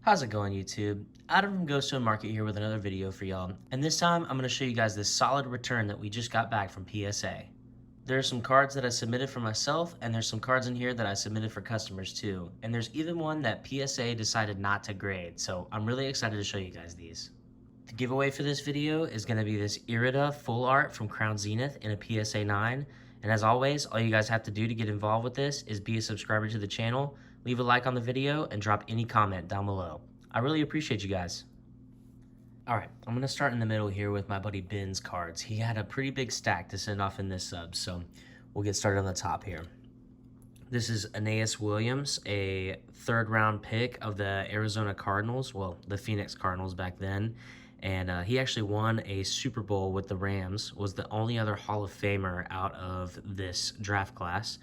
How's it going, YouTube? Adam from ghoststonemarket here with another video for y'all, and this time I'm going to show you guys this solid return that we just got back from PSA. There's some cards that I submitted for myself, and there's some cards in here that I submitted for customers too, and there's even one that PSA decided not to grade, so I'm really excited to show you guys these. The giveaway for this video is going to be this Irida full art from Crown Zenith in a PSA 9, and as always, all you guys have to do to get involved with this is be a subscriber to the channel, leave a like on the video, and drop any comment down below. I really appreciate you guys. Alright, I'm going to start in the middle here with my buddy Ben's cards. He had a pretty big stack to send off in this sub, so we'll get started on the top here. This is Aeneas Williams, a third-round pick of the Arizona Cardinals, well, the Phoenix Cardinals back then, and he actually won a Super Bowl with the Rams, was the only other Hall of Famer out of this draft class.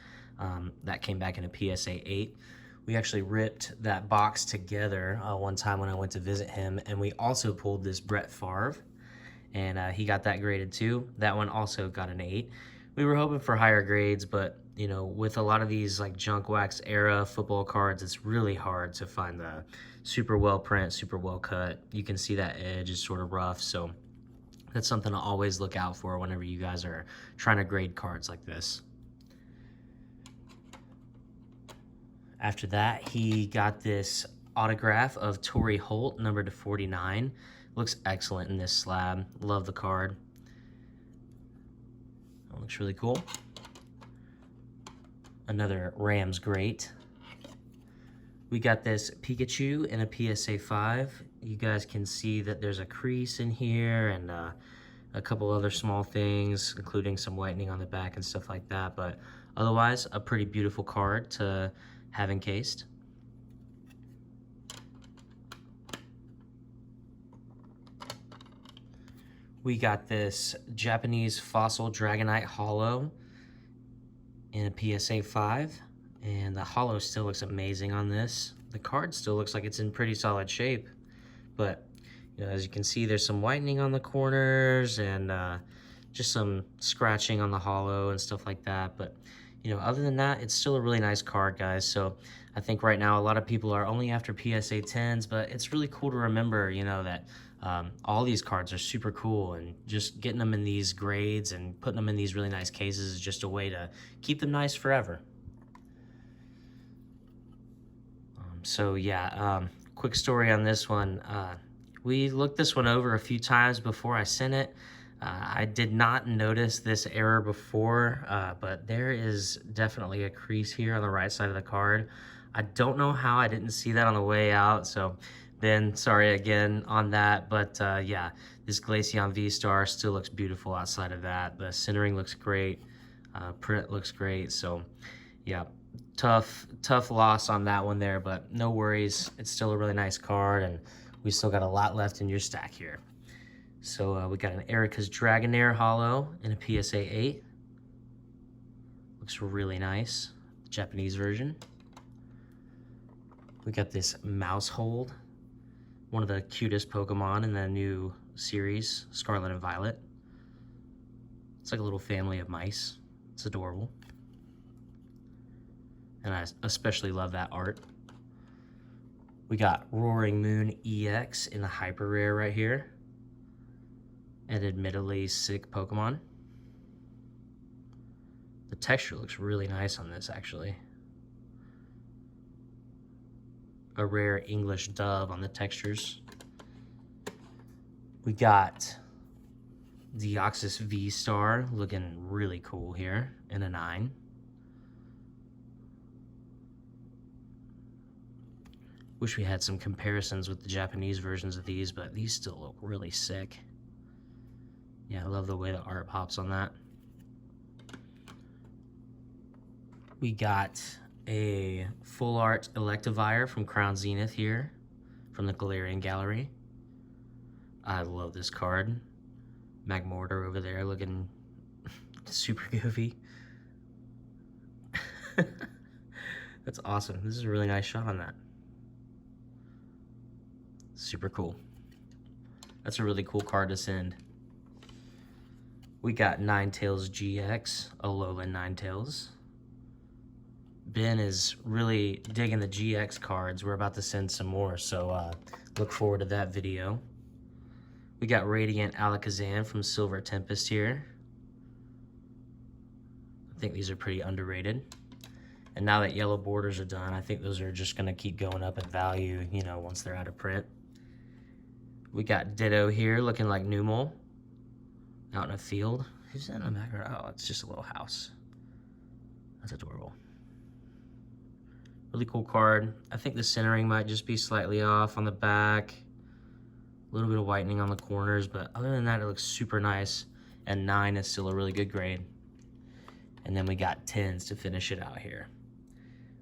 That came back in a PSA 8. We actually ripped that box together one time when I went to visit him, and we also pulled this Brett Favre, and he got that graded too. That one also got an 8. We were hoping for higher grades, but you know, with a lot of these like junk wax era football cards, it's really hard to find the super well print, super well cut. You can see that edge is sort of rough, so that's something to always look out for whenever you guys are trying to grade cards like this. After that, he got this autograph of Torrey Holt, numbered to 49. Looks excellent in this slab. Love the card. That looks really cool. Another Rams great. We got this Pikachu in a PSA 5. You guys can see that there's a crease in here and a couple other small things, including some whitening on the back and stuff like that. But otherwise, a pretty beautiful card to have encased. We got this Japanese Fossil Dragonite Holo in a PSA 5, and the holo still looks amazing on this. The card still looks like it's in pretty solid shape, but you know, as you can see, there's some whitening on the corners and just some scratching on the holo and stuff like that. But you know, other than that, it's still a really nice card, guys. So I think right now a lot of people are only after PSA 10s, but it's really cool to remember, you know, that all these cards are super cool, and just getting them in these grades and putting them in these really nice cases is just a way to keep them nice forever. So yeah, quick story on this one. We looked this one over a few times before I sent it. I did not notice this error before, but there is definitely a crease here on the right side of the card. I don't know how I didn't see that on the way out, so Ben, sorry again on that. But yeah, this Glaceon V-Star still looks beautiful outside of that. The centering looks great, print looks great, so yeah, tough loss on that one there, but no worries. It's still a really nice card, and we still got a lot left in your stack here. So we got an Erica's Dragonair Holo in a PSA 8. Looks really nice, the Japanese version. We got this Mousehold, one of the cutest Pokemon in the new series, Scarlet and Violet. It's like a little family of mice. It's adorable. And I especially love that art. We got Roaring Moon EX in the hyper rare right here. And admittedly sick Pokemon. The texture looks really nice on this, actually. A rare English dove on the textures. We got Deoxys V-Star looking really cool here in a 9. Wish we had some comparisons with the Japanese versions of these, but these still look really sick. Yeah, I love the way the art pops on that. We got a full art Electivire from Crown Zenith here, from the Galarian Gallery. I love this card. Magmortar over there looking super goofy. That's awesome. This is a really nice shot on that. Super cool. That's a really cool card to send. We got Ninetales GX, Alolan Ninetales. Ben is really digging the GX cards. We're about to send some more, so look forward to that video. We got Radiant Alakazam from Silver Tempest here. I think these are pretty underrated. And now that yellow borders are done, I think those are just going to keep going up in value, you know, once they're out of print. We got Ditto here looking like Numel out in a field. Who's that in the background? Oh, it's just a little house. That's adorable. Really cool card. I think the centering might just be slightly off on the back. A little bit of whitening on the corners, but other than that, it looks super nice. And 9 is still a really good grade. And then we got 10s to finish it out here.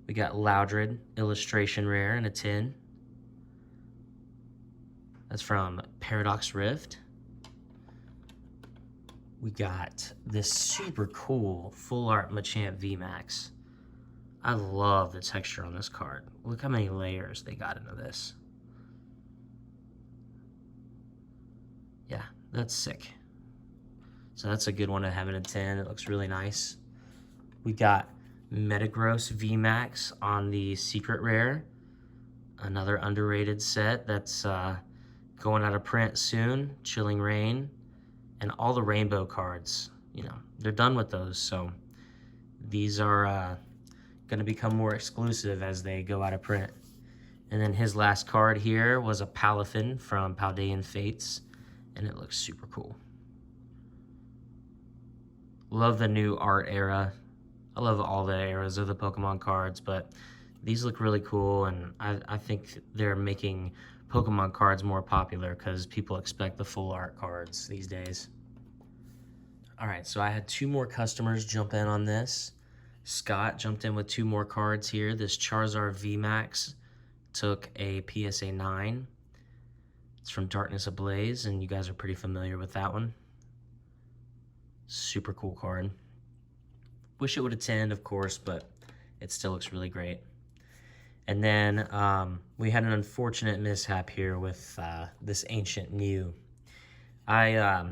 We got Loudred, illustration rare in a 10. That's from Paradox Rift. We got this super cool full art Machamp VMAX. I love the texture on this card. Look how many layers they got into this. Yeah, that's sick. So that's a good one to have in a 10. It looks really nice. We got Metagross VMAX on the Secret Rare. Another underrated set that's going out of print soon. Chilling Rain. And all the rainbow cards, you know, they're done with those. So these are going to become more exclusive as they go out of print. And then his last card here was a Palafin from Paldean Fates. And it looks super cool. Love the new art era. I love all the eras of the Pokemon cards, but these look really cool, and I think they're making Pokemon cards more popular because people expect the full art cards these days. All right, so I had 2 more customers jump in on this. Scott jumped in with 2 more cards here. This Charizard VMAX took a PSA 9. It's from Darkness Ablaze, and you guys are pretty familiar with that one. Super cool card. Wish it would have 10'd, of course, but it still looks really great. And then we had an unfortunate mishap here with this Ancient Mew. I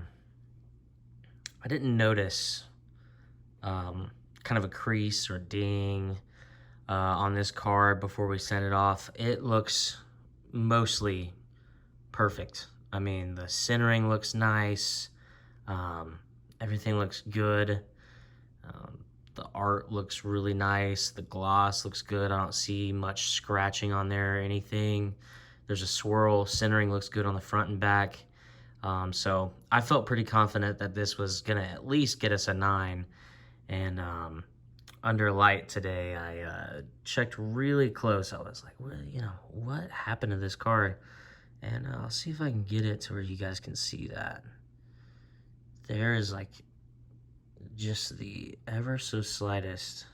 didn't notice kind of a crease or ding on this card before we sent it off. It looks mostly perfect. I mean, the centering looks nice. Everything looks good. The art looks really nice. The gloss looks good. I don't see much scratching on there or anything. There's a swirl. Centering looks good on the front and back. So I felt pretty confident that this was going to at least get us a 9. And under light today, I checked really close. I was like, well, you know, what happened to this card? And I'll see if I can get it to where you guys can see that. There is like just the ever so slightest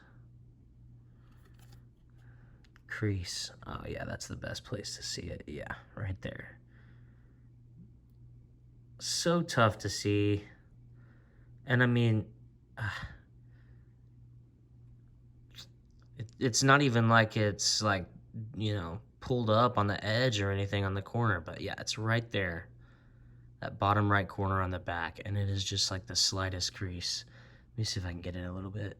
crease. Oh yeah, that's the best place to see it. Yeah, right there. So tough to see. And I mean, it's not even like it's like, you know, pulled up on the edge or anything on the corner, but yeah, it's right there. That bottom right corner on the back, and it is just like the slightest crease. Let me see if I can get it a little bit.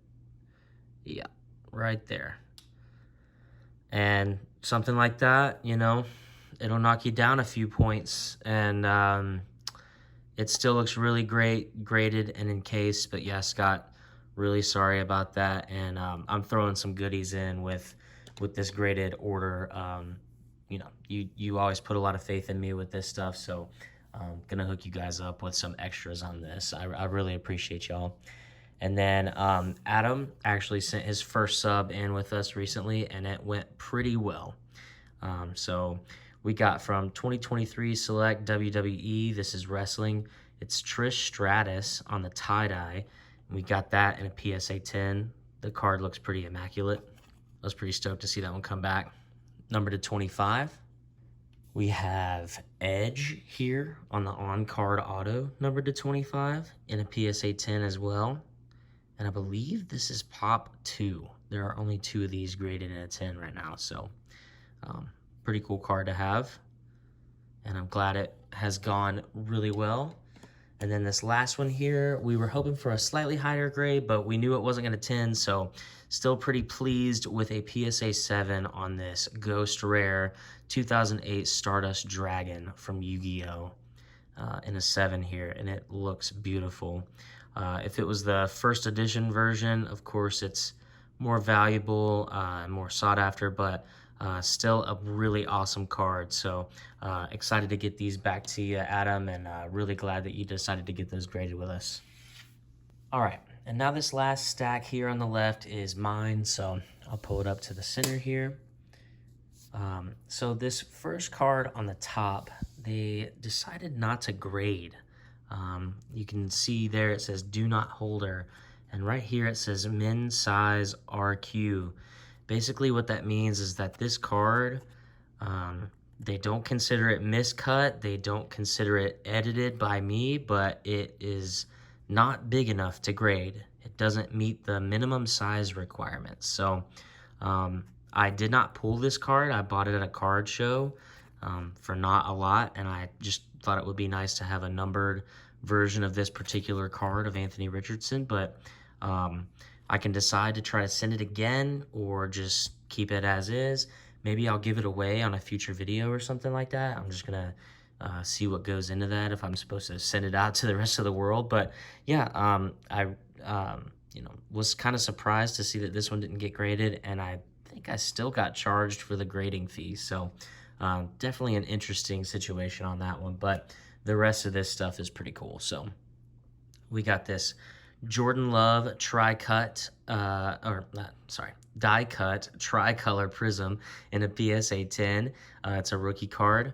Yeah, right there. And something like that, you know, it'll knock you down a few points, and it still looks really great, graded and encased. But yeah, Scott, really sorry about that, and I'm throwing some goodies in with this graded order. You know, you always put a lot of faith in me with this stuff, so I'm gonna hook you guys up with some extras on this. I really appreciate y'all. And then Adam actually sent his first sub in with us recently, and it went pretty well. So we got from 2023 Select WWE, this is wrestling. It's Trish Stratus on the tie-dye. We got that in a PSA 10. The card looks pretty immaculate. I was pretty stoked to see that one come back. Number to 25. We have Edge here on the on-card auto, numbered to 25, in a PSA 10 as well. And I believe this is Pop 2. There are only 2 of these graded in a 10 right now, so pretty cool card to have. And I'm glad it has gone really well. And then this last one here, we were hoping for a slightly higher grade, but we knew it wasn't going to 10, so still pretty pleased with a PSA 7 on this Ghost Rare 2008 Stardust Dragon from Yu-Gi-Oh! In a 7 here, and it looks beautiful. If it was the first edition version, of course it's more valuable and more sought after, but still a really awesome card. So excited to get these back to you, Adam, and really glad that you decided to get those graded with us. All right, and now this last stack here on the left is mine, so I'll pull it up to the center here. So this first card on the top, they decided not to grade. You can see there it says do not holder, and right here it says min size RQ. Basically what that means is that this card, they don't consider it miscut, they don't consider it edited by me, but it is not big enough to grade. It doesn't meet the minimum size requirements. So I did not pull this card. I bought it at a card show for not a lot, and I just thought it would be nice to have a numbered version of this particular card of Anthony Richardson, but I can decide to try to send it again or just keep it as is. Maybe I'll give it away on a future video or something like that. I'm just gonna see what goes into that, if I'm supposed to send it out to the rest of the world. But yeah, I was kind of surprised to see that this one didn't get graded, and I think I still got charged for the grading fee. So definitely an interesting situation on that one, but the rest of this stuff is pretty cool. So we got this Jordan Love die-cut tricolor prism in a PSA 10. It's a rookie card.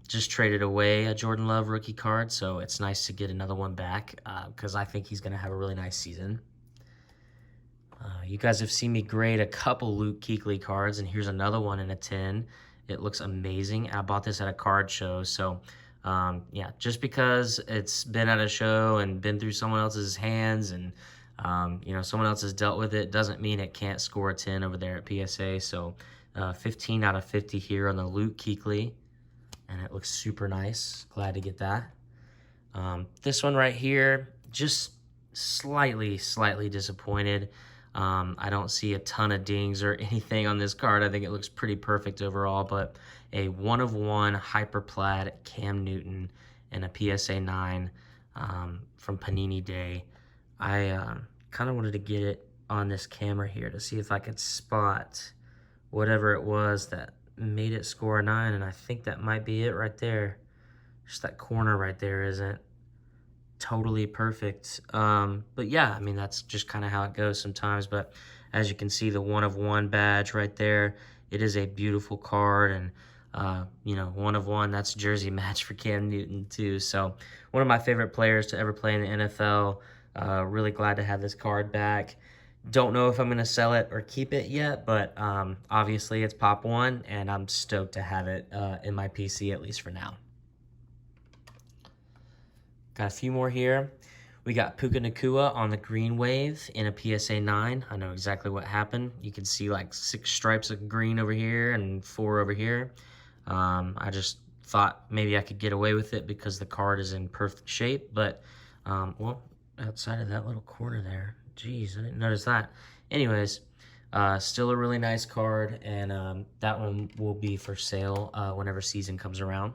Just traded away a Jordan Love rookie card, so it's nice to get another one back because I think he's going to have a really nice season. You guys have seen me grade a couple Luke Kuechly cards, and here's another one in a 10. It looks amazing. I bought this at a card show, so yeah, just because it's been at a show and been through someone else's hands and someone else has dealt with it, doesn't mean it can't score a 10 over there at PSA. So 15 out of 50 here on the Luke Kuechly, and it looks super nice. Glad to get that. This one right here, just slightly disappointed. I don't see a ton of dings or anything on this card. I think it looks pretty perfect overall, but a 1/1 Hyperplaid Cam Newton and a PSA 9 from Panini Day. I kind of wanted to get it on this camera here to see if I could spot whatever it was that made it score a 9, and I think that might be it right there. Just that corner right there isn't totally perfect. But yeah, I mean, that's just kind of how it goes sometimes. But as you can see, the 1/1 badge right there, it is a beautiful card, and 1/1, that's jersey match for Cam Newton too. So one of my favorite players to ever play in the NFL. Really glad to have this card back. Don't know if I'm going to sell it or keep it yet, but obviously it's Pop 1, and I'm stoked to have it in my PC, at least for now. Got a few more here. We got Puka Nacua on the green wave in a PSA 9. I know exactly what happened. You can see like 6 stripes of green over here and 4 over here. I just thought maybe I could get away with it because the card is in perfect shape, but well, outside of that little corner there, geez, I didn't notice that. Anyways, still a really nice card, and that one will be for sale whenever season comes around.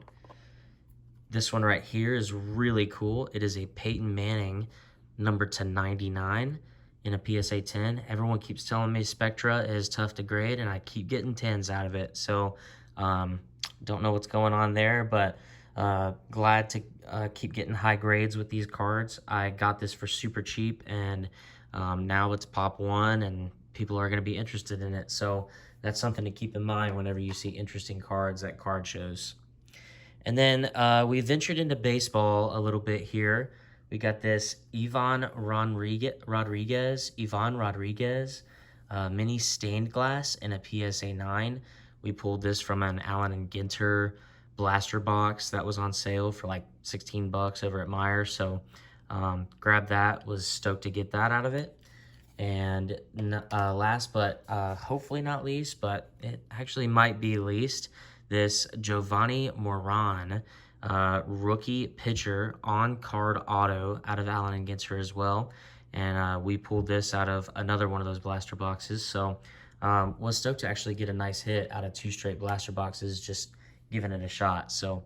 This one right here is really cool. It is a Peyton Manning numbered to 99 in a PSA 10. Everyone keeps telling me Spectra is tough to grade, and I keep getting 10s out of it. So don't know what's going on there, but glad to keep getting high grades with these cards. I got this for super cheap, and now it's Pop 1, and people are going to be interested in it. So that's something to keep in mind whenever you see interesting cards at card shows. And then we ventured into baseball a little bit here. We got this Ivan Rodriguez mini stained glass in a PSA 9. We pulled this from an Allen and Ginter blaster box that was on sale for like 16 bucks over at Meijer. So grabbed that, was stoked to get that out of it. And last but hopefully not least, but it actually might be least, this Giovanni Moran rookie pitcher on card auto out of Allen and Ginter as well. And we pulled this out of another one of those blaster boxes. So was stoked to actually get a nice hit out of 2 straight blaster boxes, just giving it a shot. So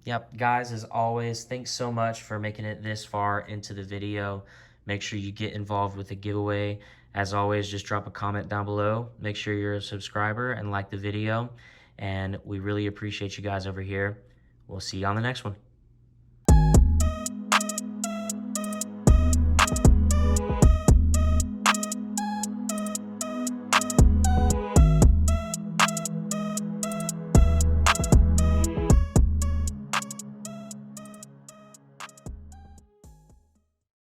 yep, guys, as always, thanks so much for making it this far into the video. Make sure you get involved with the giveaway. As always, just drop a comment down below. Make sure you're a subscriber and like the video. And we really appreciate you guys over here. We'll see you on the next one.